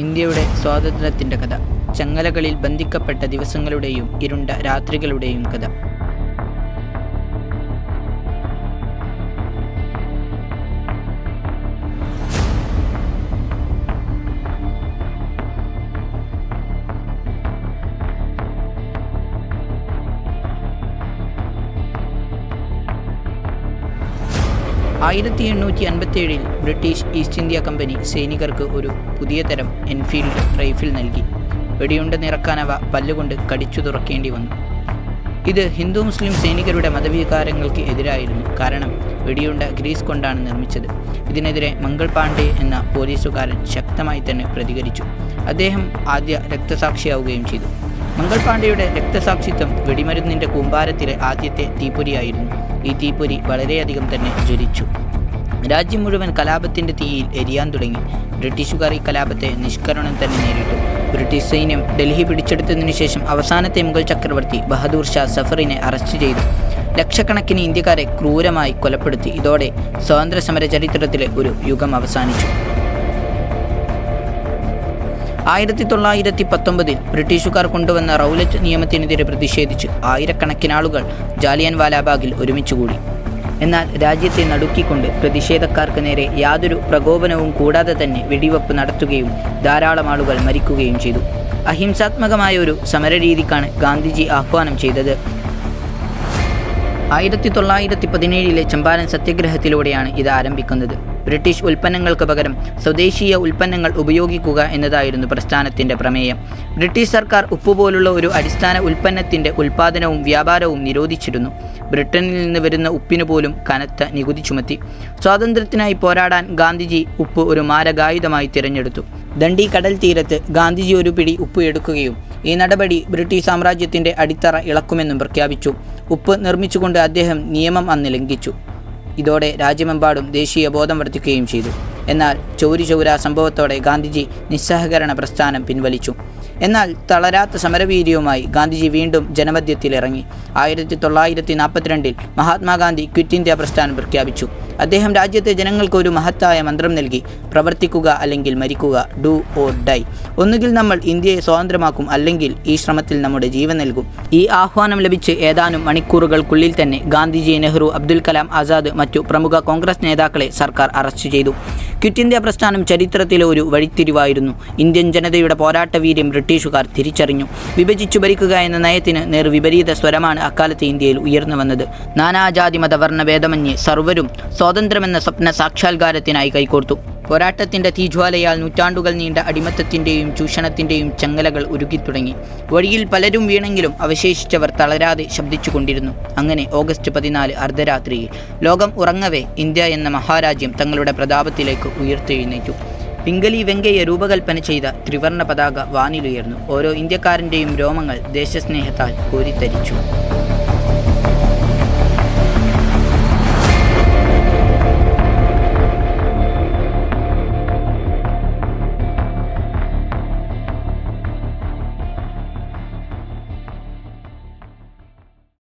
ഇന്ത്യയുടെ സ്വാതന്ത്ര്യത്തിൻ്റെ കഥ. ചങ്ങലകളിൽ ബന്ധിക്കപ്പെട്ട ദിവസങ്ങളുടെയും ഇരുണ്ട രാത്രികളുടെയും കഥ. ആയിരത്തി 1857 ബ്രിട്ടീഷ് ഈസ്റ്റ് ഇന്ത്യ കമ്പനി സൈനികർക്ക് ഒരു പുതിയ തരം എൻഫീൽഡ് റൈഫിൾ നൽകി. വെടിയുണ്ട നിറക്കാനവ പല്ലുകൊണ്ട് കടിച്ചു തുറക്കേണ്ടി വന്നു. ഇത് ഹിന്ദു മുസ്ലിം സൈനികരുടെ മതവികാരങ്ങൾക്ക് എതിരായിരുന്നു. കാരണം വെടിയുണ്ട ഗ്രീസ് കൊണ്ടാണ് നിർമ്മിച്ചത്. ഇതിനെതിരെ മംഗൾ പാണ്ഡെ എന്ന പോലീസുകാരൻ ശക്തമായി തന്നെ പ്രതികരിച്ചു. അദ്ദേഹം ആദ്യ രക്തസാക്ഷിയാവുകയും ചെയ്തു. മംഗൾ പാണ്ഡെയുടെ രക്തസാക്ഷിത്വം വെടിമരുന്നിൻ്റെ കൂമ്പാരത്തിലെ ആദ്യത്തെ തീപ്പൊരിയായിരുന്നു. ഈ തീപ്പൊരി വളരെയധികം തന്നെ ജ്വലിച്ചു. രാജ്യം മുഴുവൻ കലാപത്തിൻ്റെ തീയിൽ എരിയാൻ തുടങ്ങി. ബ്രിട്ടീഷുകാർ ഈ കലാപത്തെ നിഷ്കരുണം തന്നെ നേരിട്ടു. ബ്രിട്ടീഷ് സൈന്യം ഡൽഹി പിടിച്ചെടുത്തതിനു ശേഷം അവസാനത്തെ മുഗൾ ചക്രവർത്തി ബഹദൂർ ഷാ സഫറിനെ അറസ്റ്റ് ചെയ്തു. ലക്ഷക്കണക്കിന് ഇന്ത്യക്കാരെ ക്രൂരമായി കൊലപ്പെടുത്തി. ഇതോടെ സ്വാതന്ത്ര്യ സമര ചരിത്രത്തിലെ ഒരു യുഗം അവസാനിച്ചു. 1919 ബ്രിട്ടീഷുകാർ കൊണ്ടുവന്ന റൗലറ്റ് നിയമത്തിനെതിരെ പ്രതിഷേധിച്ച് ആയിരക്കണക്കിന് ആളുകൾ ജാലിയൻ വാലാബാഗിൽ ഒരുമിച്ചുകൂടി. എന്നാൽ രാജ്യത്തെ നടുക്കിക്കൊണ്ട് പ്രതിഷേധക്കാർക്ക് നേരെ യാതൊരു പ്രകോപനവും കൂടാതെ തന്നെ വെടിവെപ്പ് നടത്തുകയും ധാരാളം ആളുകൾ മരിക്കുകയും ചെയ്തു. അഹിംസാത്മകമായ ഒരു സമരരീതിക്കാണ് ഗാന്ധിജി ആഹ്വാനം ചെയ്തത്. 1917 ചമ്പാരൻ സത്യാഗ്രഹത്തിലൂടെയാണ് ഇത് ആരംഭിക്കുന്നത്. ബ്രിട്ടീഷ് ഉൽപ്പന്നങ്ങൾക്ക് പകരം സ്വദേശീയ ഉൽപ്പന്നങ്ങൾ ഉപയോഗിക്കുക എന്നതായിരുന്നു പ്രസ്ഥാനത്തിൻ്റെ പ്രമേയം. ബ്രിട്ടീഷ് സർക്കാർ ഉപ്പ് പോലുള്ള ഒരു അടിസ്ഥാന ഉൽപ്പന്നത്തിൻ്റെ ഉൽപ്പാദനവും വ്യാപാരവും നിരോധിച്ചിരുന്നു. ബ്രിട്ടനിൽ നിന്ന് വരുന്ന ഉപ്പിനു പോലും കനത്ത നികുതി ചുമത്തി. സ്വാതന്ത്ര്യത്തിനായി പോരാടാൻ ഗാന്ധിജി ഉപ്പ് ഒരു മാരകായുധമായി തിരഞ്ഞെടുത്തു. ദണ്ഡി കടൽ തീരത്ത് ഗാന്ധിജി ഒരു പിടി ഉപ്പ് എടുക്കുകയും ഈ നടപടി ബ്രിട്ടീഷ് സാമ്രാജ്യത്തിൻ്റെ അടിത്തറ ഇളക്കുമെന്നും പ്രഖ്യാപിച്ചു. ഉപ്പ് നിർമ്മിച്ചുകൊണ്ട് അദ്ദേഹം നിയമം അന്ന് ലംഘിച്ചു. ഇതോടെ രാജ്യമെമ്പാടും ദേശീയ ബോധം വർദ്ധിക്കുകയും ചെയ്തു. എന്നാൽ ചൗരി ചൗരാ സംഭവത്തോടെ ഗാന്ധിജി നിസ്സഹകരണ പ്രസ്ഥാനം പിൻവലിച്ചു. എന്നാൽ തളരാത്ത സമരവീര്യവുമായി ഗാന്ധിജി വീണ്ടും ജനമധ്യത്തിലിറങ്ങി. 1942 മഹാത്മാഗാന്ധി ക്വിറ്റ് ഇന്ത്യ പ്രസ്ഥാനം പ്രഖ്യാപിച്ചു. അദ്ദേഹം രാജ്യത്തെ ജനങ്ങൾക്ക് ഒരു മഹത്തായ മന്ത്രം നൽകി: പ്രവർത്തിക്കുക അല്ലെങ്കിൽ മരിക്കുക, ഡു ഓർ ഡൈ. ഒന്നുകിൽ നമ്മൾ ഇന്ത്യയെ സ്വതന്ത്രമാക്കും, അല്ലെങ്കിൽ ഈ ശ്രമത്തിൽ നമ്മുടെ ജീവൻ നൽകും. ഈ ആഹ്വാനം ലഭിച്ച് ഏതാനും മണിക്കൂറുകൾക്കുള്ളിൽ തന്നെ ഗാന്ധിജി, നെഹ്റു, അബ്ദുൽ കലാം ആസാദ്, മറ്റു പ്രമുഖ കോൺഗ്രസ് നേതാക്കളെ സർക്കാർ അറസ്റ്റ് ചെയ്തു. ക്വിറ്റ് ഇന്ത്യ പ്രസ്ഥാനം ചരിത്രത്തിലെ ഒരു വഴിത്തിരിവായിരുന്നു. ഇന്ത്യൻ ജനതയുടെ പോരാട്ട വീര്യം ബ്രിട്ടീഷുകാർ തിരിച്ചറിഞ്ഞു. വിഭജിച്ചു ഭരിക്കുക എന്ന നയത്തിന് നേർവിപരീത സ്വരമാണ് അക്കാലത്ത് ഇന്ത്യയിൽ ഉയർന്നു വന്നത്. നാനാജാതി മതവർണ്ണ ഭേദമന്യേ സർവരും സ്വാതന്ത്ര്യമെന്ന സ്വപ്ന സാക്ഷാത്കാരത്തിനായി കൈകോർത്തു. പോരാട്ടത്തിൻ്റെ തീജ്വാലയാൽ നൂറ്റാണ്ടുകൾ നീണ്ട അടിമത്തത്തിൻ്റെയും ചൂഷണത്തിൻ്റെയും ചങ്ങലകൾ ഉരുകിത്തുടങ്ങി. വഴിയിൽ പലരും വീണെങ്കിലും അവശേഷിച്ചവർ തളരാതെ ശബ്ദിച്ചുകൊണ്ടിരുന്നു. അങ്ങനെ ഓഗസ്റ്റ് 14 അർദ്ധരാത്രിയിൽ ലോകം ഉറങ്ങവേ ഇന്ത്യ എന്ന മഹാരാജ്യം തങ്ങളുടെ പ്രതാപത്തിലേക്ക് ഉയർത്തെഴുന്നേറ്റു. പിംഗലി വെങ്കയ്യ രൂപകൽപ്പന ചെയ്ത ത്രിവർണ്ണ പതാക വാനിലുയർന്നു. ഓരോ ഇന്ത്യക്കാരൻ്റെയും രോമങ്ങൾ ദേശസ്നേഹത്താൽ കോരിത്തരിച്ചു.